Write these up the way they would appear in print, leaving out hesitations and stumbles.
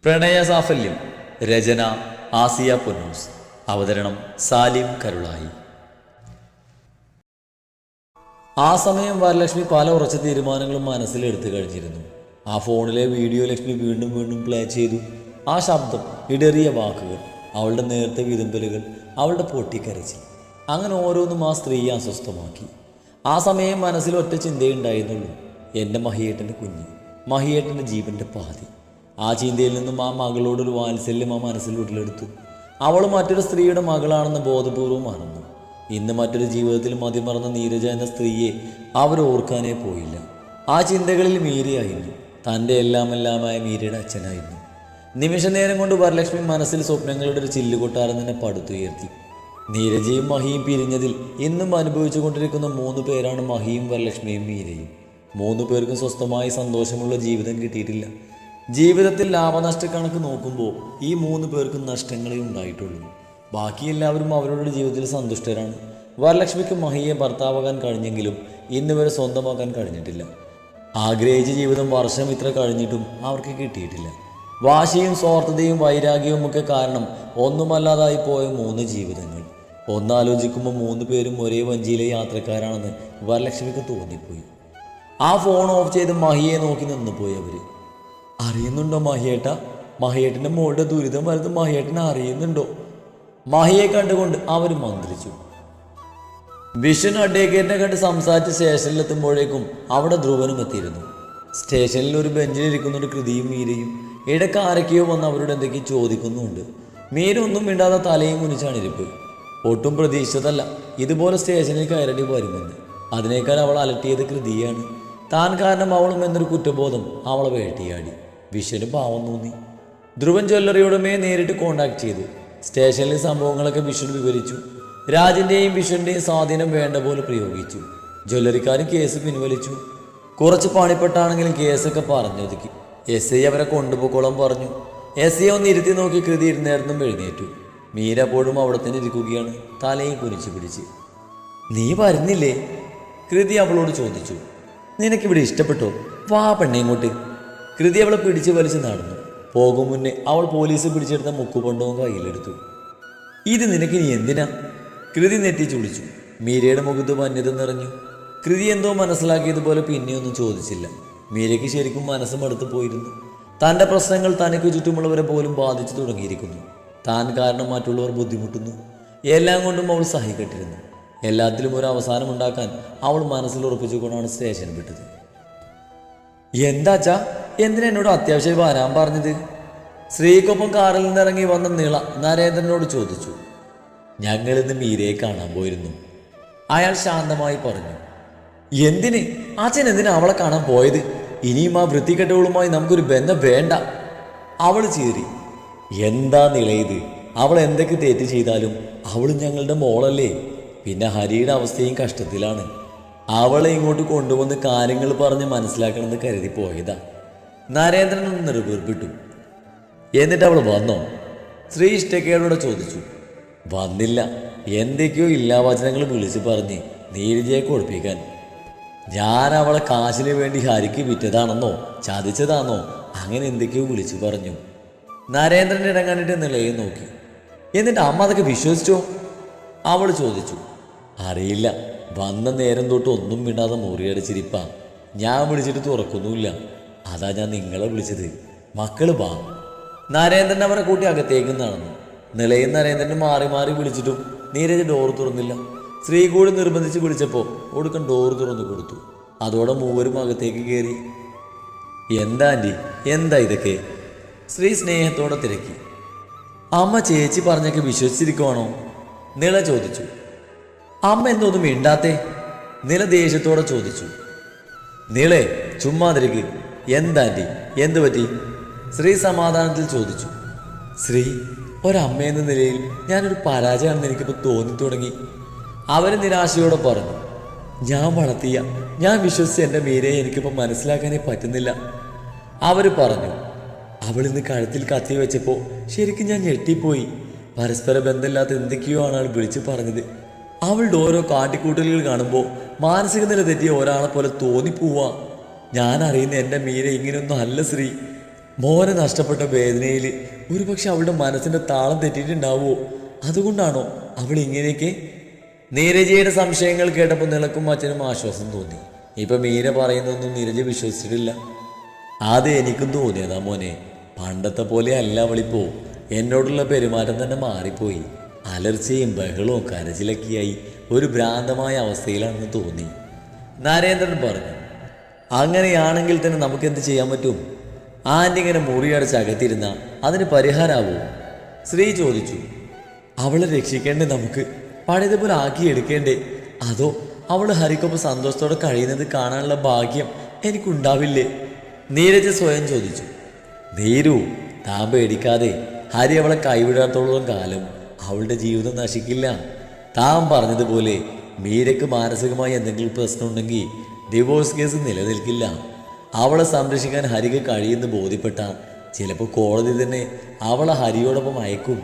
പ്രണയസാഫല്യം. രചന ആസിയ പൊന്നൂസ്. അവതരണം സാലിം കരുളായി. ആ സമയം വരലക്ഷ്മി പല ഉറച്ച തീരുമാനങ്ങളും മനസ്സിലെടുത്തു കഴിഞ്ഞിരുന്നു. ആ ഫോണിലെ വീഡിയോ ലക്ഷ്മി വീണ്ടും വീണ്ടും പ്ലേ ചെയ്തു. ആ ശബ്ദം, ഇടറിയ വാക്കുകൾ, അവളുടെ നേർത്ത വിതുമ്പലുകൾ, അവളുടെ പൊട്ടിക്കരച്ചിൽ, അങ്ങനെ ഓരോന്നും ആ സ്ത്രീയെ അസ്വസ്ഥമാക്കി. ആ സമയം മനസ്സിൽ ഒറ്റ ചിന്തയുണ്ടായിരുന്നുള്ളൂ: എൻ്റെ മഹിയേട്ടൻ്റെ കുഞ്ഞ്, മഹിയേട്ടൻ്റെ ജീവൻ്റെ പാതി. ആ ചിന്തയിൽ നിന്നും ആ മകളോടൊരു വാത്സല്യം ആ മനസ്സിൽ ഉടലെടുത്തു. അവൾ മറ്റൊരു സ്ത്രീയുടെ മകളാണെന്ന് ബോധപൂർവം മറന്നു. ഇന്ന് മറ്റൊരു ജീവിതത്തിൽ മതിമറന്ന നീരജ എന്ന സ്ത്രീയെ അവർ ഓർക്കാനേ പോയില്ല. ആ ചിന്തകളിൽ മീരയായിരുന്നു. തൻ്റെ എല്ലാമെല്ലാമായ മീരയുടെ അച്ഛനായിരുന്നു. നിമിഷ നേരം കൊണ്ട് വരലക്ഷ്മി മനസ്സിൽ സ്വപ്നങ്ങളുടെ ഒരു ചില്ലുകൊട്ടാരം തന്നെ പടുത്തുയർത്തി. നീരജയും മഹിയും പിരിഞ്ഞതിൽ ഇന്നും അനുഭവിച്ചു കൊണ്ടിരിക്കുന്ന 3 പേരാണ് മഹിയും വരലക്ഷ്മിയും മീരയും. 3 പേർക്കും സ്വസ്ഥമായി സന്തോഷമുള്ള ജീവിതം കിട്ടിയിട്ടില്ല. ജീവിതത്തിൽ ലാഭനഷ്ട കണക്ക് നോക്കുമ്പോൾ ഈ 3 പേർക്കും നഷ്ടങ്ങളെ ഉണ്ടായിട്ടുള്ളൂ. ബാക്കി എല്ലാവരും അവരുടെ ജീവിതത്തിൽ സന്തുഷ്ടരാണ്. വരലക്ഷ്മിക്ക് മഹിയെ ഭർത്താവാകാൻ കഴിഞ്ഞെങ്കിലും ഇന്ന് വരെ സ്വന്തമാക്കാൻ കഴിഞ്ഞിട്ടില്ല. ആഗ്രഹിച്ച ജീവിതം വർഷം ഇത്ര കഴിഞ്ഞിട്ടും അവർക്ക് കിട്ടിയിട്ടില്ല. വാശിയും സ്വാർത്ഥതയും വൈരാഗ്യവും ഒക്കെ കാരണം ഒന്നുമല്ലാതായി പോയ 3 ജീവിതങ്ങൾ. ഒന്നാലോചിക്കുമ്പോൾ 3 പേരും ഒരേ വഞ്ചിയിലെ യാത്രക്കാരാണെന്ന് വരലക്ഷ്മിക്ക് തോന്നിപ്പോയി. ആ ഫോൺ ഓഫ് ചെയ്ത് മഹിയെ നോക്കി നിന്നുപോയി അവർ. അറിയുന്നുണ്ടോ മഹിയേട്ട? മഹിയേട്ടൻ്റെ മോളുടെ ദുരിതം വലുത് മഹിയേട്ടനെ അറിയുന്നുണ്ടോ? മഹിയെ കണ്ടുകൊണ്ട് അവർ മന്ത്രിച്ചു. വിഷൻ അഡ്വക്കേറ്റിനെ കണ്ട് സംസാരിച്ച് സ്റ്റേഷനിലെത്തുമ്പോഴേക്കും അവിടെ ധ്രുവനും എത്തിയിരുന്നു. സ്റ്റേഷനിൽ ഒരു ബെഞ്ചിലിരിക്കുന്നൊരു കൃതിയും മീരയും. ഇടയ്ക്ക് ആരൊക്കെയോ വന്ന് അവരോട് എന്തൊക്കെയോ ചോദിക്കുന്നുണ്ട്. മീര ഒന്നും മിണ്ടാതെ തലയും കുനിച്ചാണ് ഇരിപ്പ്. ഒട്ടും പ്രതീക്ഷിച്ചതല്ല ഇതുപോലെ സ്റ്റേഷനിൽ കയറേണ്ടി വരുമെന്ന്. അതിനേക്കാൾ അവൾ അലട്ടിയത് കൃതിയാണ്. താൻ കാരണം അവളും എന്നൊരു കുറ്റബോധം അവളെ വേട്ടിയാടി. വിഷന് പാവം തോന്നി. ധ്രുവൻ ജ്വല്ലറിയോടുമേ നേരിട്ട് കോണ്ടാക്ട് ചെയ്തു. സ്റ്റേഷനിലെ സംഭവങ്ങളൊക്കെ വിഷന് വിവരിച്ചു. രാജിൻ്റെയും വിഷൻ്റെയും സ്വാധീനം വേണ്ട പോലെ പ്രയോഗിച്ചു. ജ്വല്ലറിക്കാരും കേസ് പിൻവലിച്ചു. കുറച്ച് പണിപ്പെട്ടാണെങ്കിലും കേസൊക്കെ പറഞ്ഞൊതുക്കി. SI അവരെ കൊണ്ടുപോക്കോളം പറഞ്ഞു. SI ഒന്ന് ഇരുത്തി നോക്കി കൃതി ഇരുന്നേർന്നും എഴുന്നേറ്റു. മീര അപ്പോഴും അവിടെ തന്നെ ഇരിക്കുകയാണ്, തലയും കുനിച്ചു പിടിച്ച്. നീ വരുന്നില്ലേ? കൃതി അവളോട് ചോദിച്ചു. നിനക്കിവിടെ ഇഷ്ടപ്പെട്ടോ? വാ പെണ്ണെ ഇങ്ങോട്ട്. കൃതി അവളെ പിടിച്ച് വലിച്ച് നടന്നു. പോകും മുന്നേ അവൾ പോലീസ് പിടിച്ചെടുത്ത മുക്കുപണ്ടവും കയ്യിലെടുത്തു. ഇത് നിനക്ക് നീ എന്തിനാ? കൃതി നെറ്റിച്ചു വിളിച്ചു. മീരയുടെ മുഖത്ത് വന്യത നിറഞ്ഞു. കൃതി എന്തോ മനസ്സിലാക്കിയതുപോലെ പിന്നെയൊന്നും ചോദിച്ചില്ല. മീരയ്ക്ക് ശരിക്കും മനസ്സും അടുത്ത് പോയിരുന്നു. തൻ്റെ പ്രശ്നങ്ങൾ തനിക്ക് ചുറ്റുമുള്ളവരെ പോലും ബാധിച്ചു തുടങ്ങിയിരിക്കുന്നു. താൻ കാരണം മറ്റുള്ളവർ ബുദ്ധിമുട്ടുന്നു. എല്ലാം കൊണ്ടും അവൾ സഹിക്കട്ടിരുന്നു. എല്ലാത്തിലും ഒരു അവസാനമുണ്ടാക്കാൻ അവൾ മനസ്സിൽ ഉറപ്പിച്ചുകൊണ്ടാണ് സ്റ്റേഷൻ വിട്ടത്. എന്താച്ചാ, എന്തിനാ എന്നോട് അത്യാവശ്യം വരാൻ പറഞ്ഞത്? ശ്രീക്കൊപ്പം കാറിൽ നിന്നിറങ്ങി വന്ന നീള നരേന്ദ്രനോട് ചോദിച്ചു. ഞങ്ങളിന്ന് മീരയെ കാണാൻ പോയിരുന്നു, അയാൾ ശാന്തമായി പറഞ്ഞു. എന്തിന്? അച്ഛൻ എന്തിനാ അവളെ കാണാൻ പോയത്? ഇനിയും ആ വൃത്തികെട്ടവളുമായി നമുക്കൊരു ബന്ധം വേണ്ട. അവൾ ചീറി. എന്താ നിളയത്? അവൾ എന്തൊക്കെ തെറ്റ് ചെയ്താലും അവൾ ഞങ്ങളുടെ മോളല്ലേ. പിന്നെ ഹരിയുടെ അവസ്ഥയും കഷ്ടത്തിലാണ്. അവളെ ഇങ്ങോട്ട് കൊണ്ടുവന്ന് കാര്യങ്ങൾ പറഞ്ഞ് മനസ്സിലാക്കണമെന്ന് കരുതി പോയതാ. നരേന്ദ്രൻ ഒന്ന് നെറുവേർപ്പിട്ടു. എന്നിട്ട് അവൾ വന്നോ? ശ്രീ ഇഷ്ടക്കേടോടെ ചോദിച്ചു. വന്നില്ല. എന്തൊക്കെയോ ഇല്ലാവചനങ്ങൾ വിളിച്ച് പറഞ്ഞ് നീരജയെ കുഴപ്പിക്കാൻ. ഞാൻ അവളെ കാശിന് വേണ്ടി ഹരിക്ക് വിറ്റതാണെന്നോ ചതിച്ചതാണോ അങ്ങനെ എന്തൊക്കെയോ വിളിച്ചു പറഞ്ഞു. നരേന്ദ്രൻ ഇടങ്ങാനിട്ട് നിലയെ നോക്കി. എന്നിട്ട് അമ്മ അതൊക്കെ വിശ്വസിച്ചോ? അവൾ ചോദിച്ചു. അറിയില്ല. വന്ന നേരം തൊട്ട് ഒന്നും മിണ്ടാതെ മുറിയടച്ചിരിപ്പാ. ഞാൻ വിളിച്ചിട്ട് തുറക്കുന്നുമില്ല. അതാ ഞാൻ നിങ്ങളെ വിളിച്ചത്. മക്കള് വാ. നരേന്ദ്രൻ അവരെ കൂട്ടി അകത്തേക്ക് നടന്നു. നിലയും നരേന്ദ്രന് മാറി മാറി വിളിച്ചിട്ടും നീരജ് ഡോർ തുറന്നില്ല. ശ്രീ കൂടി നിർബന്ധിച്ച് വിളിച്ചപ്പോൾ ഒടുക്കം ഡോർ തുറന്നു കൊടുത്തു. അതോടെ 3 അകത്തേക്ക് കയറി. എന്താ ആൻറ്റി, എന്താ ഇതൊക്കെ? ശ്രീ സ്നേഹത്തോടെ തിരക്കി. അമ്മ ചേച്ചി പറഞ്ഞൊക്കെ വിശ്വസിച്ചിരിക്കുവാണോ? നില ചോദിച്ചു. അമ്മ എന്തോന്നും മിണ്ടാത്തേ? നില ദേഷ്യത്തോടെ ചോദിച്ചു. നിളേ ചുമ്മാതിരിക്ക്. എന്താ ആൻറ്റി, എന്തു പറ്റി? ശ്രീ സമാധാനത്തിൽ ചോദിച്ചു. ശ്രീ, ഒരമ്മയെന്ന നിലയിൽ ഞാനൊരു പരാജയമാണെന്ന് എനിക്കിപ്പോൾ തോന്നി തുടങ്ങി. അവർ നിരാശയോടെ പറഞ്ഞു. ഞാൻ വളർത്തിയ, ഞാൻ വിശ്വസിച്ച എൻ്റെ മീരയെ എനിക്കിപ്പോൾ മനസ്സിലാക്കാനേ പറ്റുന്നില്ല. അവർ പറഞ്ഞു. അവളിന്ന് കഴുത്തിൽ കത്തി വെച്ചപ്പോൾ ശരിക്കും ഞാൻ ഞെട്ടിപ്പോയി. പരസ്പര ബന്ധമില്ലാത്ത എന്തൊക്കെയോ ആണ് അവൾ വിളിച്ചു പറഞ്ഞത്. അവളുടെ ഓരോ കാട്ടിക്കൂട്ടലുകൾ കാണുമ്പോൾ മാനസിക നില തെറ്റിയ ഒരാളെ പോലെ തോന്നിപ്പോവാ. ഞാൻ അറിയുന്ന എൻ്റെ മീര ഇങ്ങനെയൊന്നും അല്ല ശ്രീ. മോനെ നഷ്ടപ്പെട്ട വേദനയിൽ ഒരുപക്ഷെ അവളുടെ മനസ്സിൻ്റെ താളം തെറ്റിയിട്ടുണ്ടാവുമോ? അതുകൊണ്ടാണോ അവൾ ഇങ്ങനെയൊക്കെ? നീരജയുടെ സംശയങ്ങൾ കേട്ടപ്പോൾ നിലക്കും അച്ഛനും ആശ്വാസം തോന്നി. ഇപ്പം മീര പറയുന്നതൊന്നും നീരജ വിശ്വസിച്ചിട്ടില്ല. ആദ്യം എനിക്കും തോന്നിയതാ മോനെ, പണ്ടത്തെ പോലെ അല്ല അവളിപ്പോ. എന്നോടുള്ള പെരുമാറ്റം തന്നെ മാറിപ്പോയി. അലർച്ചയും ബഹളവും കരച്ചിലൊക്കെയായി ഒരു ഭ്രാന്തമായ അവസ്ഥയിലാണെന്ന് തോന്നി. നരേന്ദ്രൻ പറഞ്ഞു. അങ്ങനെയാണെങ്കിൽ തന്നെ നമുക്കെന്ത് ചെയ്യാൻ പറ്റും? ആൻറ്റി ഇങ്ങനെ മുറിയടച്ച് അകത്തിരുന്ന അതിന് പരിഹാരമാവോ? ശ്രീ ചോദിച്ചു. അവളെ രക്ഷിക്കേണ്ടേ നമുക്ക്? പഴയതുപോലെ ആക്കിയെടുക്കേണ്ടേ? അതോ അവൾ ഹരിക്കൊപ്പം സന്തോഷത്തോടെ കഴിയുന്നത് കാണാനുള്ള ഭാഗ്യം എനിക്കുണ്ടാവില്ലേ? നീരജ സ്വയം ചോദിച്ചു. നീരു, താൻ പേടിക്കാതെ. ഹരി അവളെ കൈവിടാത്തോളം കാലം അവളുടെ ജീവിതം നശിക്കില്ല. താൻ പറഞ്ഞതുപോലെ മീരയ്ക്ക് മാനസികമായി എന്തെങ്കിലും പ്രശ്നമുണ്ടെങ്കിൽ ഡിവോഴ്സ് കേസ് നിലനിൽക്കില്ല. അവളെ സംരക്ഷിക്കാൻ ഹരിക്ക് കഴിയുമെന്ന് ബോധ്യപ്പെട്ടാൽ ചിലപ്പോൾ കോടതി തന്നെ അവളെ ഹരിയോടൊപ്പം അയക്കും.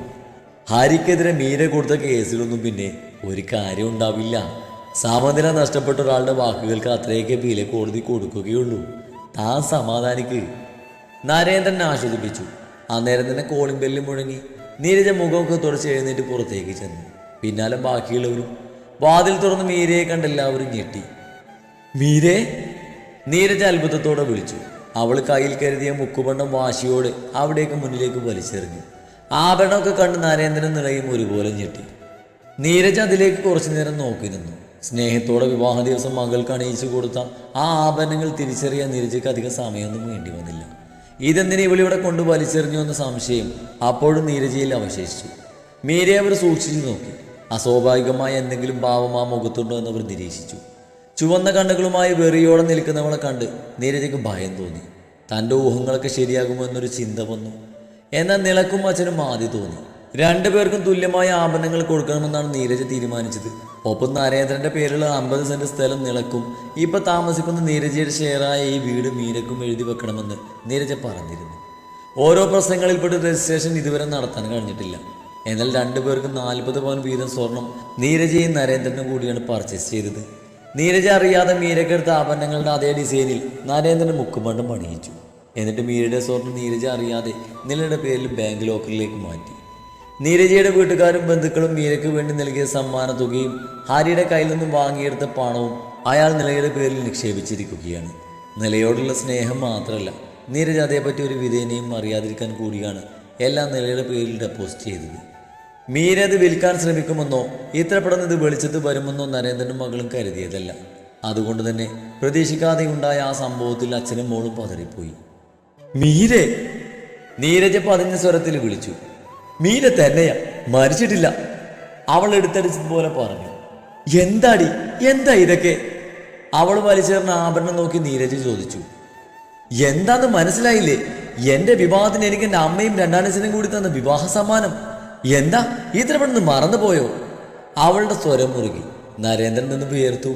ഹരിക്കെതിരെ മീര കൊടുത്ത കേസിലൊന്നും പിന്നെ ഒരു കാര്യം ഉണ്ടാവില്ല. സമനില നഷ്ടപ്പെട്ട ഒരാളുടെ വാക്കുകൾക്ക് അത്രയൊക്കെ വില കോടതി കൊടുക്കുകയുള്ളൂ. താൻ സമാധാനിക്ക്. നരേന്ദ്രൻ ആശ്വസിപ്പിച്ചു. അന്നേരം തന്നെ കോളിംഗ് ബെല്ല് മുഴങ്ങി. നീരജ മുഖമൊക്കെ തുടച്ച് എഴുന്നേറ്റ് പുറത്തേക്ക് ചെന്നു. പിന്നാലെ ബാക്കിയുള്ളവരും. വാതിൽ തുറന്ന് മീരയെ കണ്ട് എല്ലാവരും ഞെട്ടി. മീരേ? നീരജ അത്ഭുതത്തോടെ വിളിച്ചു. അവൾ കയ്യിൽ കരുതിയ മുക്കുപണ്ടം വാശിയോടെ അവിടേക്ക് മുന്നിലേക്ക് വലിച്ചെറിഞ്ഞു. ആഭരണമൊക്കെ കണ്ട് നരേന്ദ്രൻ നിളയും ഒരുപോലെ ഞെട്ടി. നീരജ അതിലേക്ക് കുറച്ചു നേരം നോക്കി നിന്നു. സ്നേഹത്തോടെ വിവാഹ ദിവസം മകൾക്ക് അണിയിച്ചു കൊടുത്ത ആ ആഭരണങ്ങൾ തിരിച്ചറിയാൻ നീരജയ്ക്ക് അധികം സമയമൊന്നും വേണ്ടി വന്നില്ല. ഇതെന്തിനെ ഇവളിവിടെ കൊണ്ട് വലിച്ചെറിഞ്ഞു എന്ന സംശയം അപ്പോഴും നീരജയിൽ അവശേഷിച്ചു. മീരയെ അവർ സൂക്ഷിച്ചു നോക്കി. അസ്വാഭാവികമായ എന്തെങ്കിലും ഭാവം ആ മുഖത്തുണ്ടോ എന്നവർ നിരീക്ഷിച്ചു. ചുവന്ന കണ്ണുകളുമായി വെറിയോടെ നിൽക്കുന്നവളെ കണ്ട് നീരജയ്ക്ക് ഭയം തോന്നി. തൻ്റെ ഊഹങ്ങളൊക്കെ ശരിയാകുമോ എന്നൊരു ചിന്ത വന്നു. എന്നാൽ നിളക്കും അച്ഛനും ആദ്യം തോന്നി. രണ്ടുപേർക്കും തുല്യമായ ആഭരണങ്ങൾ കൊടുക്കണമെന്നാണ് നീരജ തീരുമാനിച്ചത്. ഒപ്പം നരേന്ദ്രന്റെ പേരിലുള്ള 50 സെന്റ് സ്ഥലം നിളക്കും ഇപ്പൊ താമസിക്കുന്ന നീരജയുടെ ഷെയറായ ഈ വീട് മീരക്കും എഴുതി വെക്കണമെന്ന് നീരജ പറഞ്ഞിരുന്നു. ഓരോ പ്രശ്നങ്ങളിൽപ്പെട്ട് രജിസ്ട്രേഷൻ ഇതുവരെ നടത്താൻ കഴിഞ്ഞിട്ടില്ല. എന്നാൽ രണ്ടുപേർക്കും 40 പവൻ വീതം സ്വർണം നീരജയും നരേന്ദ്രനും കൂടിയാണ് പർച്ചേസ് ചെയ്തത്. നീരജ അറിയാതെ മീരക്കെടുത്ത ആഭരണങ്ങളുടെ അതേ ഡിസൈനിൽ നരേന്ദ്രൻ മുക്കുമണ്ടം പണിയിച്ചു. എന്നിട്ട് മീരയുടെ സ്വർണം നീരജ അറിയാതെ നിലയുടെ പേരിൽ ബാങ്ക് ലോക്കറിലേക്ക് മാറ്റി. നീരജയുടെ വീട്ടുകാരും ബന്ധുക്കളും മീരയ്ക്ക് വേണ്ടി നൽകിയ സമ്മാന തുകയും ഹാരിയുടെ കയ്യിൽ നിന്നും വാങ്ങിയെടുത്ത പണവും അയാൾ നിലയുടെ പേരിൽ നിക്ഷേപിച്ചിരിക്കുകയാണ്. നിലയോടുള്ള സ്നേഹം മാത്രമല്ല, നീരജ അതേപ്പറ്റി ഒരു വിധേനയും അറിയാതിരിക്കാൻ കൂടിയാണ് എല്ലാം നിലയുടെ പേരിൽ ഡെപ്പോസിറ്റ് ചെയ്തത്. മീര അത് വിൽക്കാൻ ശ്രമിക്കുമെന്നോ ഇത്ര പെട്ടെന്ന് ഇത് വെളിച്ചത്ത് വരുമെന്നോ നരേന്ദ്രനും മകളും കരുതിയതല്ല. അതുകൊണ്ട് തന്നെ പ്രതീക്ഷിക്കാതെ ഉണ്ടായ ആ സംഭവത്തിൽ അച്ഛനും മോളും പതറിപ്പോയി. മീരെ! നീരജ പതിഞ്ഞ സ്വരത്തിൽ വിളിച്ചു. മീര തന്നെയാ, മരിച്ചിട്ടില്ല. അവൾ എടുത്തടിച്ചതുപോലെ പറഞ്ഞു. എന്താടി, എന്താ ഇതൊക്കെ? അവൾ വലിച്ചേർന്ന ആഭരണം നോക്കി നീരജ ചോദിച്ചു. എന്താന്ന് മനസ്സിലായില്ലേ? എന്റെ വിവാഹത്തിന് എനിക്ക് എൻ്റെ അമ്മയും രണ്ടാനച്ഛനും കൂടി തന്ന വിവാഹ സമ്മാനം. എന്താ ഇത്ര പെട്ടെന്ന് മറന്നുപോയോ? അവളുടെ സ്വരം മുറുകി. നരേന്ദ്രൻ നിന്ന് വിയർത്തു.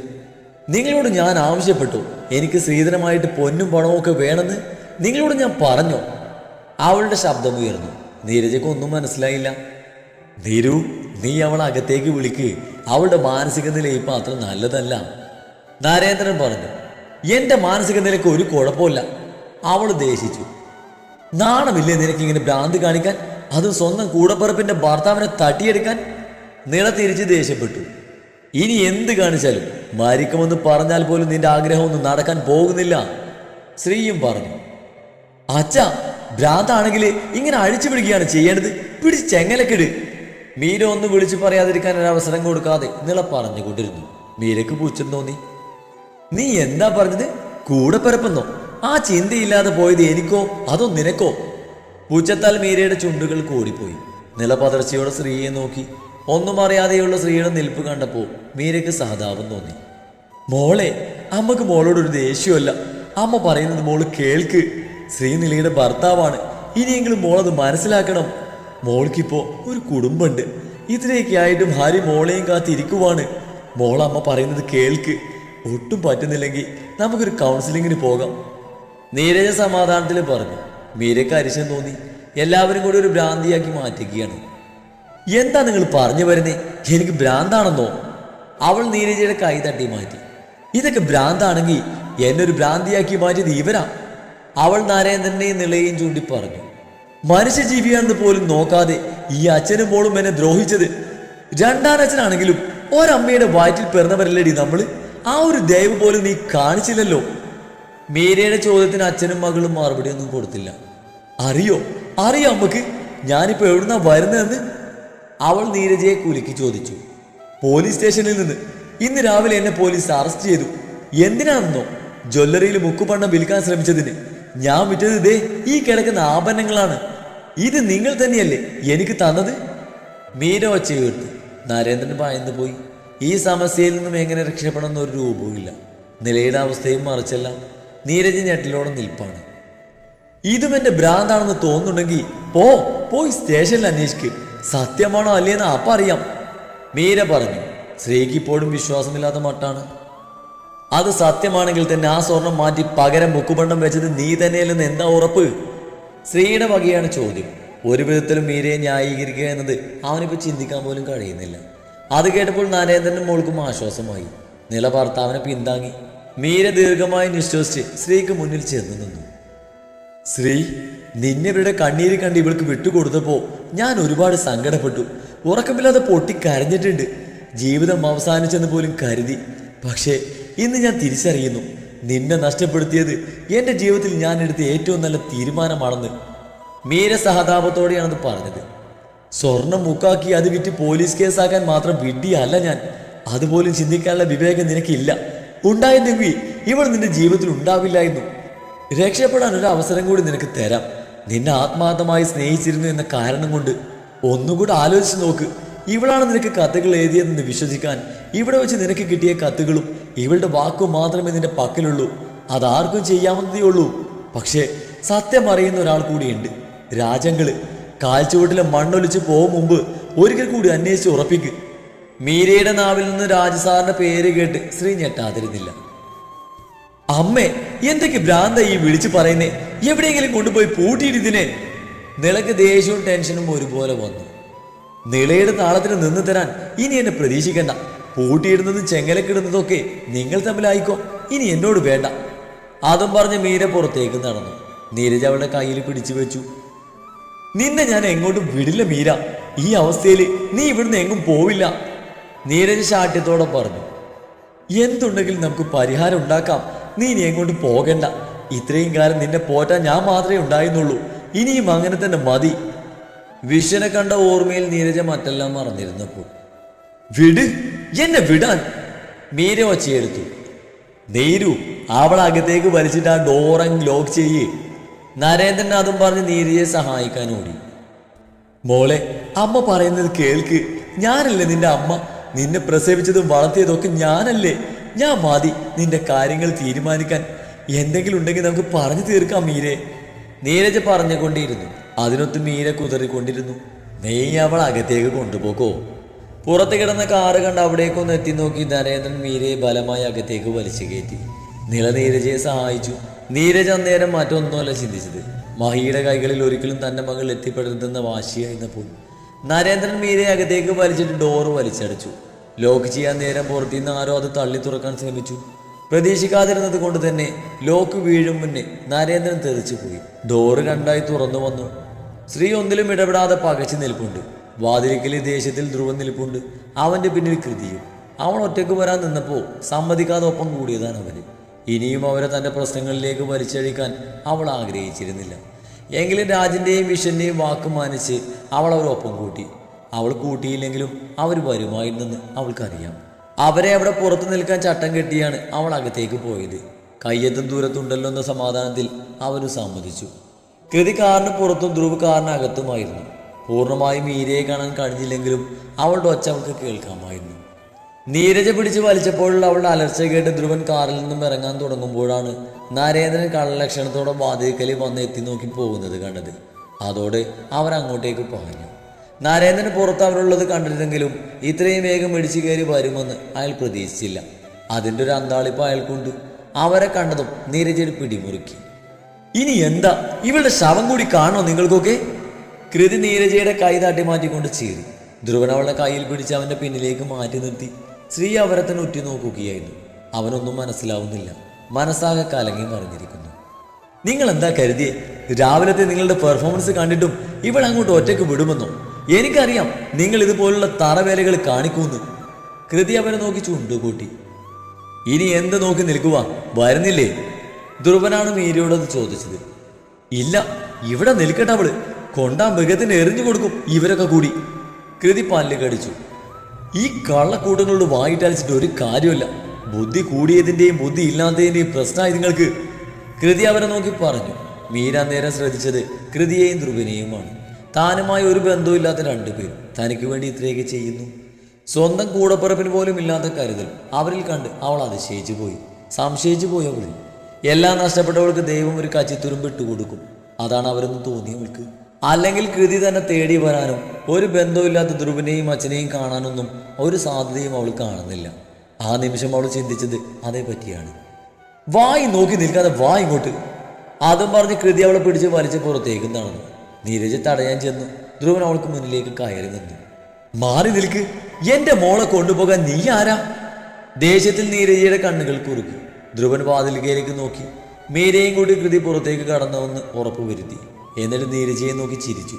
നിങ്ങളോട് ഞാൻ ആവശ്യപ്പെട്ടു എനിക്ക് സ്ത്രീധനമായിട്ട് പൊന്നും പണവും ഒക്കെ വേണമെന്ന്? നിങ്ങളോട് ഞാൻ പറഞ്ഞോ? അവളുടെ ശബ്ദം ഉയർന്നു. നീരജയ്ക്ക് ഒന്നും മനസ്സിലായില്ല. നീരു, നീ അവളെ അകത്തേക്ക് വിളിക്ക്. അവളുടെ മാനസിക നില ഇപ്പം അത്ര നല്ലതല്ല. നരേന്ദ്രൻ പറഞ്ഞു. എൻ്റെ മാനസിക നിലയ്ക്ക് ഒരു കുഴപ്പമില്ല. അവൾ ദേഷിച്ചു. നാണമില്ലേ നിനക്കിങ്ങനെ ഭ്രാന്ത് കാണിക്കാൻ? അതും സ്വന്തം കൂടപ്പറപ്പിന്റെ ഭർത്താവിനെ തട്ടിയെടുക്കാൻ? നിള തിരിച്ച് ദേഷ്യപ്പെട്ടു. ഇനി എന്ത് കാണിച്ചാലും മരിക്കുമെന്ന് പറഞ്ഞാൽ പോലും നിന്റെ ആഗ്രഹമൊന്നും നടക്കാൻ പോകുന്നില്ല. ശ്രീയും പറഞ്ഞു. അച്ഛാ, ഭ്രാന്താണെങ്കിൽ ഇങ്ങനെ അഴിച്ചു പിടിക്കുകയാണ് ചെയ്യേണ്ടത്. പിടിച്ച് ചെങ്ങലക്കിട്. മീര ഒന്ന് വിളിച്ചു പറയാതിരിക്കാൻ ഒരവസരം കൊടുക്കാതെ നിള പറഞ്ഞുകൊണ്ടിരുന്നു. മീരക്ക് പുച്ഛം തോന്നി. നീ എന്താ പറഞ്ഞത്? കൂടപ്പിറപ്പെന്നോ? ആ ചിന്തയില്ലാതെ പോയത് എനിക്കോ അതോ നിനക്കോ? പുച്ഛത്താൽ മീരയുടെ ചുണ്ടുകൾ കൂടിപ്പോയി. നില പതർച്ചയോടെ ശ്രീയെ നോക്കി. ഒന്നും അറിയാതെയുള്ള ശ്രീയുടെ നിൽപ്പ് കണ്ടപ്പോൾ മീരയ്ക്ക് സഹതാപം തോന്നി. മോളെ, അമ്മക്ക് മോളോടൊരു ദേഷ്യമല്ല. അമ്മ പറയുന്നത് മോള് കേൾക്ക്. ശ്രീനിലയുടെ ഭർത്താവാണ്. ഇനിയെങ്കിലും മോളത് മനസ്സിലാക്കണം. മോൾക്കിപ്പോ ഒരു കുടുംബമുണ്ട്. ഇതിലേക്ക് ആയിട്ടും ഹരി മോളെയും കാത്തിരിക്കുവാണ്. മോളമ്മ പറയുന്നത് കേൾക്ക്. ഒട്ടും പറ്റുന്നില്ലെങ്കിൽ നമുക്കൊരു കൗൺസിലിങ്ങിന് പോകാം. നീരജ സമാധാനത്തിൽ പറഞ്ഞു. മീരയ്ക്ക് അരിശം തോന്നി. എല്ലാവരും കൂടി ഒരു ഭ്രാന്തിയാക്കി മാറ്റുകയാണ്. എന്താ നിങ്ങൾ പറഞ്ഞു വരുന്നേ? എനിക്ക് ഭ്രാന്താണെന്നോ? അവൾ നീരജയുടെ കൈ തട്ടി മാറ്റി. ഇതൊക്കെ ഭ്രാന്താണെങ്കിൽ എന്നെ ഒരു ഭ്രാന്തിയാക്കി മാറ്റിയത് ഇവരാ. അവൾ നരേന്ദ്രനെയും നിളയെയും ചൂണ്ടി പറഞ്ഞു. മനുഷ്യജീവിയാണെന്ന് പോലും നോക്കാതെ ഈ അച്ഛനും മോളും എന്നെ ദ്രോഹിച്ചത്. രണ്ടാനച്ഛനാണെങ്കിലും ഒരമ്മയുടെ വയറ്റിൽ പിറന്നവരല്ലേടി നമ്മള്. ആ ഒരു ദയവ് പോലും നീ കാണിച്ചില്ലല്ലോ. മീരയുടെ ചോദ്യത്തിന് അച്ഛനും മകളും മറുപടി ഒന്നും കൊടുത്തില്ല. അറിയോ അമ്മക്ക് ഞാനിപ്പോ എവിടുന്നാ വരുന്നതെന്ന് അവൾ നീരജയെ കുലുക്കി ചോദിച്ചു. പോലീസ് സ്റ്റേഷനിൽ നിന്ന് ഇന്ന് രാവിലെ എന്നെ പോലീസ് അറസ്റ്റ് ചെയ്തു. എന്തിനാണെന്നോ? ജ്വല്ലറിയിൽ മുക്കുപണ്ടം വിൽക്കാൻ ശ്രമിച്ചതിന്. ഞാൻ വിറ്റത് ഇതേ ഈ കിടക്കുന്ന ആഭരണങ്ങളാണ്. ഇത് നിങ്ങൾ തന്നെയല്ലേ എനിക്ക് തന്നത്? മീര ഒച്ച കേട്ടു. നരേന്ദ്രൻ ഭയന്നു പോയി. ഈ സമസ്യയിൽ നിന്നും എങ്ങനെ രക്ഷപ്പെടണമെന്ന് ഒരു രൂപവുമില്ല. നിലയുടെ അവസ്ഥയും മറിച്ചല്ല. നീരജ ഞെട്ടിലോടെ നിൽപ്പാണ്. ഇതും എന്റെ ഭ്രാന്താണെന്ന് തോന്നുന്നുണ്ടെങ്കിൽ പോയി സ്റ്റേഷനിൽ അന്വേഷിക്ക്. സത്യമാണോ അല്ലേന്ന് അപ്പം അറിയാം, മീര പറഞ്ഞു. സ്ത്രീക്ക് ഇപ്പോഴും വിശ്വാസമില്ലാത്ത മട്ടാണ്. അത് സത്യമാണെങ്കിൽ തന്നെ ആ സ്വർണം മാറ്റി പകരം മുക്കുപണ്ടം വെച്ചത് നീ തന്നെയല്ലെന്ന് എന്താ ഉറപ്പ്? സ്ത്രീയുടെ വകയാണ് ചോദ്യം. ഒരു വിധത്തിലും മീരയെ ന്യായീകരിക്കുക എന്നത് അവനിപ്പോൾ ചിന്തിക്കാൻ പോലും കഴിയുന്നില്ല. അത് കേട്ടപ്പോൾ നരേന്ദ്രനും മോൾക്കും ആശ്വാസമായി. നില ഭർത്താവിനെ പിന്താങ്ങി. മീര ദീർഘമായി നിശ്വസിച്ച് സ്ത്രീക്ക് മുന്നിൽ ചെന്നു നിന്നു. ശ്രീ, നിന്നെ ഇവരുടെ കണ്ണീര് കണ്ട് ഇവൾക്ക് വിട്ടുകൊടുത്തപ്പോ ഞാൻ ഒരുപാട് സങ്കടപ്പെട്ടു. ഉറക്കമില്ലാതെ പൊട്ടിക്കരഞ്ഞിട്ടുണ്ട്. ജീവിതം അവസാനിച്ചെന്ന് പോലും കരുതി. പക്ഷേ ഇന്ന് ഞാൻ തിരിച്ചറിയുന്നു, നിന്നെ നഷ്ടപ്പെടുത്തിയത് എൻ്റെ ജീവിതത്തിൽ ഞാൻ എടുത്ത ഏറ്റവും നല്ല തീരുമാനമാണെന്ന്. മീര സഹതാപത്തോടെയാണത് പറഞ്ഞത്. സ്വർണം മുക്കാക്കി അത് വിറ്റ് പോലീസ് കേസാക്കാൻ മാത്രം വിഡ്ഢിയല്ല ഞാൻ. അതുപോലും ചിന്തിക്കാനുള്ള വിവേകം നിനക്കില്ല. ഉണ്ടായിരുന്നെങ്കിൽ ഇവൾ നിന്റെ ജീവിതത്തിൽ ഉണ്ടാവില്ലായിരുന്നു. രക്ഷപ്പെടാൻ ഒരു അവസരം കൂടി നിനക്ക് തരാം. നിന്നെ ആത്മാർത്ഥമായി സ്നേഹിച്ചിരുന്നു എന്ന കാരണം കൊണ്ട് ഒന്നുകൂടെ ആലോചിച്ച് നോക്ക്. ഇവളാണ് നിനക്ക് കത്തുകൾ എഴുതിയതെന്ന് വിശ്വസിക്കാൻ ഇവിടെ വെച്ച് നിനക്ക് കിട്ടിയ കത്തുകളും ഇവളുടെ വാക്കും മാത്രമേ നിന്റെ പക്കലുള്ളൂ. അതാർക്കും ചെയ്യാവുന്നതേ ഉള്ളൂ. പക്ഷേ സത്യം അറിയുന്ന ഒരാൾ കൂടിയുണ്ട്. രാജങ്ങള് കാൽച്ചുവട്ടിലെ മണ്ണൊലിച്ച് പോകും മുമ്പ് ഒരിക്കൽ കൂടി അന്വേഷിച്ച് ഉറപ്പിക്ക്. മീരയുടെ നാവിൽ നിന്ന് രാജസാറിന്റെ പേര് കേട്ട് സ്ത്രീ ഞെട്ടാതിരുന്നില്ല. അമ്മേ, എന്തൊക്കെ ഭ്രാന്ത ഈ വിളിച്ചു പറയുന്നേ? എവിടെയെങ്കിലും കൊണ്ടുപോയി പൂട്ടിയിടിതിനെ. നിളക്ക് ദേഷ്യവും ടെൻഷനും ഒരുപോലെ വന്നു. നിളയുടെ താളത്തിന് നിന്ന് തരാൻ ഇനി എന്നെ പ്രതീക്ഷിക്കണ്ട. പൂട്ടിയിടുന്നതും ചെങ്ങലക്കിടുന്നതൊക്കെ നിങ്ങൾ തമ്മിലായിക്കോ, ഇനി എന്നോട് വേണ്ട. അതും പറഞ്ഞ് മീര പുറത്തേക്ക് നടന്നു. നീരജ് അവളുടെ കയ്യിൽ പിടിച്ചു വെച്ചു. നിന്നെ ഞാൻ എങ്ങോട്ടും വിടില്ല മീര. ഈ അവസ്ഥയിൽ നീ ഇവിടുന്ന് എങ്ങും പോവില്ല, നീരജ് ശാഠ്യത്തോടെ പറഞ്ഞു. എന്തുണ്ടെങ്കിൽ നമുക്ക് പരിഹാരം ഉണ്ടാക്കാം. നീ ഇനി എങ്ങോട്ടും പോകണ്ട. ഇത്രയും കാലം നിന്നെ പോറ്റാൻ ഞാൻ മാത്രമേ ഉണ്ടായിരുന്നുള്ളൂ. ഇനിയും അങ്ങനെ തന്നെ മതി. വിശ്വനെ കണ്ട ഓർമ്മയിൽ നീരജ മറ്റെല്ലാം മറന്നിരുന്നപ്പോൾ എന്നെ വിടാൻ മീര ഒച്ചയെടുത്തു. നേരു അവൾ അകത്തേക്ക് വലിച്ചിട്ട് ആ ഡോറങ് ലോക്ക് ചെയ്യേ. നരേന്ദ്രൻ അതും പറഞ്ഞ് നീരജയെ സഹായിക്കാൻ ഓടി. മോളെ, അമ്മ പറയുന്നത് കേൾക്ക്. ഞാനല്ലേ നിന്റെ അമ്മ. നിന്നെ പ്രസവിച്ചതും വളർത്തിയതൊക്കെ ഞാനല്ലേ. ഞാൻ മതി നിന്റെ കാര്യങ്ങൾ തീരുമാനിക്കാൻ. എന്തെങ്കിലും ഉണ്ടെങ്കിൽ നമുക്ക് പറഞ്ഞു തീർക്കാം മീരെ, നീരജ പറഞ്ഞുകൊണ്ടിരുന്നു. അതിനൊത്ത് മീര കുതറിക്കൊണ്ടിരുന്നു. നീ അവൾ അകത്തേക്ക് കൊണ്ടുപോക്കോ. പുറത്ത് കിടന്ന കാറ് കണ്ട് അവിടേക്കൊന്ന് എത്തി നോക്കി നരേന്ദ്രൻ മീരയെ ബലമായി അകത്തേക്ക് വലിച്ചു കയറ്റി. നില നീരജയെ സഹായിച്ചു. നീരജ് അന്നേരം മറ്റൊന്നുമല്ല ചിന്തിച്ചത്. മഹിയുടെ കൈകളിൽ ഒരിക്കലും തൻ്റെ മകൾ എത്തിപ്പെടരുതെന്ന വാശിയായിരുന്നപ്പോൾ നരേന്ദ്രൻ മീരയെ അകത്തേക്ക് വലിച്ചിട്ട് ഡോറ് വലിച്ചടച്ചു. ലോക്ക് ചെയ്യാൻ നേരം പുറത്തുനിന്ന് ആരോ അത് തള്ളി തുറക്കാൻ ശ്രമിച്ചു. പ്രതീക്ഷിക്കാതിരുന്നത് കൊണ്ട് തന്നെ ലോക്ക് വീഴും മുന്നേ നരേന്ദ്രൻ തെറിച്ചു പോയി. ഡോറ് രണ്ടായി തുറന്നു വന്നു. സ്ത്രീ ഒന്നിലും ഇടപെടാതെ പകച്ചു നിൽപ്പുണ്ട്. വാതിലിക്കലി ദേഷ്യത്തിൽ ധ്രുവൻ നിൽപ്പുണ്ട്. അവൻ്റെ പിന്നിൽ കൃതിയും. അവൾ ഒറ്റയ്ക്ക് വരാൻ നിന്നപ്പോൾ സമ്മതിക്കാതെ ഒപ്പം കൂടിയതാണ് അവന്. ഇനിയും അവരെ തൻ്റെ പ്രശ്നങ്ങളിലേക്ക് വലിച്ചഴിക്കാൻ അവൾ ആഗ്രഹിച്ചിരുന്നില്ല. എങ്കിലും രാജിൻ്റെയും വിഷൻ്റെയും വാക്ക് മാനിച്ച് അവൾ അവരൊപ്പം കൂട്ടി. അവൾ കൂട്ടിയില്ലെങ്കിലും അവർ വരുമായിരുന്നെന്ന് അവൾക്കറിയാം. അവരെ അവിടെ പുറത്തു നിൽക്കാൻ ചട്ടം കെട്ടിയാണ് അവൾ അകത്തേക്ക് പോയത്. കയ്യെത്തും ദൂരത്തുണ്ടല്ലോ എന്ന സമാധാനത്തിൽ അവരും സമ്മതിച്ചു. കൃതി കാറിന് പുറത്തും ധ്രുവ് കാറിന് അകത്തുമായിരുന്നു. പൂർണ്ണമായും മീരയെ കാണാൻ കഴിഞ്ഞില്ലെങ്കിലും അവളുടെ ഒച്ച അവൾക്ക് കേൾക്കാമായിരുന്നു. നീരജ പിടിച്ച് വലിച്ചപ്പോഴുള്ള അവളുടെ അലർച്ച കേട്ട് ധ്രുവൻ കാറിൽ നിന്നും ഇറങ്ങാൻ തുടങ്ങുമ്പോഴാണ് നരേന്ദ്രൻ കള്ളലക്ഷണത്തോടെ വാതിൽക്കലിൽ വന്ന് എത്തി നോക്കി പോകുന്നത് കണ്ടത്. അതോടെ അവരങ്ങോട്ടേക്ക് പാഞ്ഞു. നരേന്ദ്രൻ പുറത്ത് അവരുള്ളത് കണ്ടിരുന്നെങ്കിലും ഇത്രയും വേഗം ഇടിച്ചു കയറി വരുമെന്ന് അയാൾ പ്രതീക്ഷിച്ചില്ല. അതിൻ്റെ ഒരു അന്താളിപ്പ് അയാൾക്കുണ്ട്. അവരെ കണ്ടതും നീരജയുടെ പിടിമുറുക്കി. ഇനി എന്താ, ഇവളുടെ ശവം കൂടി കാണോ നിങ്ങൾക്കൊക്കെ? കൃതി നീരജയുടെ കൈ തട്ടി മാറ്റിക്കൊണ്ട് ചീറി. ധ്രുവൻ അവളുടെ കയ്യിൽ പിടിച്ച് അവൻ്റെ പിന്നിലേക്ക് മാറ്റി നിർത്തി. സ്ത്രീ അവരെ തന്നെ ഉറ്റുനോക്കുകയായിരുന്നു. അവനൊന്നും മനസ്സിലാവുന്നില്ല. മനസ്സാകെ കലങ്ങി മറിഞ്ഞിരിക്കുന്നു. നിങ്ങൾ എന്താ കരുതിയേ രാവിലത്തെ നിങ്ങളുടെ പെർഫോമൻസ് കണ്ടിട്ടും ഇവിടെ അങ്ങോട്ട് ഒറ്റയ്ക്ക് വിടുമെന്നോ? എനിക്കറിയാം നിങ്ങൾ ഇതുപോലുള്ള തറവേലകൾ കാണിക്കൂന്ന്. കൃതി അവനെ നോക്കി ചുണ്ടുകൂട്ടി. ഇനി എന്ത് നോക്കി നിൽക്കുക, വരുന്നില്ലേ? ധ്രുവനാണ് മീരയോടത് ചോദിച്ചത്. ഇല്ല, ഇവിടെ നിൽക്കട്ടെ, അവള് കൊണ്ടാ മൃഗത്തിന് എറിഞ്ഞു കൊടുക്കും ഇവരൊക്കെ കൂടി. കൃതി പല്ല് കടിച്ചു. ഈ കള്ളക്കൂട്ടങ്ങളോട് വായിട്ടലിച്ചിട്ട് ഒരു കാര്യമില്ല. ബുദ്ധി കൂടിയതിൻ്റെയും ബുദ്ധി ഇല്ലാത്തതിൻ്റെയും പ്രശ്നമായി നിങ്ങൾക്ക്. കൃതി അവരെ നോക്കി പറഞ്ഞു. മീര നേരം ശ്രദ്ധിച്ചത് കൃതിയെയും ധ്രുവനെയുമാണ്. താനുമായി ഒരു ബന്ധവുമില്ലാത്ത രണ്ടുപേരും തനിക്ക് വേണ്ടി ഇത്രയൊക്കെ ചെയ്യുന്നു. സ്വന്തം കൂടപ്പിറപ്പിന് പോലും ഇല്ലാത്ത കരുതൽ അവരിൽ കണ്ട് അവൾ അതിശയിച്ചു പോയി, സംശയിച്ചു പോയി. അവളിൽ എല്ലാം നഷ്ടപ്പെട്ടവൾക്ക് ദൈവം ഒരു കച്ചിത്തുരുമ്പ് ഇട്ടുകൊടുക്കും. അതാണ് അവരെന്ന് തോന്നിയവൾക്ക്. അല്ലെങ്കിൽ കൃതി തന്നെ തേടി വരാനും ഒരു ബന്ധവുമില്ലാത്ത ധ്രുവനെയും അച്ഛനെയും കാണാനൊന്നും ഒരു സാധ്യതയും അവൾ കാണുന്നില്ല. ആ നിമിഷം അവൾ ചിന്തിച്ചത് അതേ പറ്റിയാണ്. വായി നോക്കി നിൽക്കാതെ വാ ഇങ്ങോട്ട്. അതും പറഞ്ഞ് കൃതി അവളെ പിടിച്ച് വലിച്ച് പുറത്തേക്ക് നടന്നു. നീരജ് തടയാൻ ചെന്നു. ധ്രുവൻ അവൾക്ക് മുന്നിലേക്ക് കയറി നിന്നു. മാറി നിൽക്ക്, എന്റെ മോളെ കൊണ്ടുപോകാൻ നീ ആരാ? ദേഷ്യത്തിൽ നീരജയുടെ കണ്ണുകൾ കുറുക്കി. ധ്രുവൻ വാതിലികയിലേക്ക് നോക്കി. മീരയും കൂടി കൃതി പുറത്തേക്ക് കടന്നുവെന്ന് ഉറപ്പുവരുത്തി. എന്നിട്ട് നീരജയെ നോക്കി ചിരിച്ചു.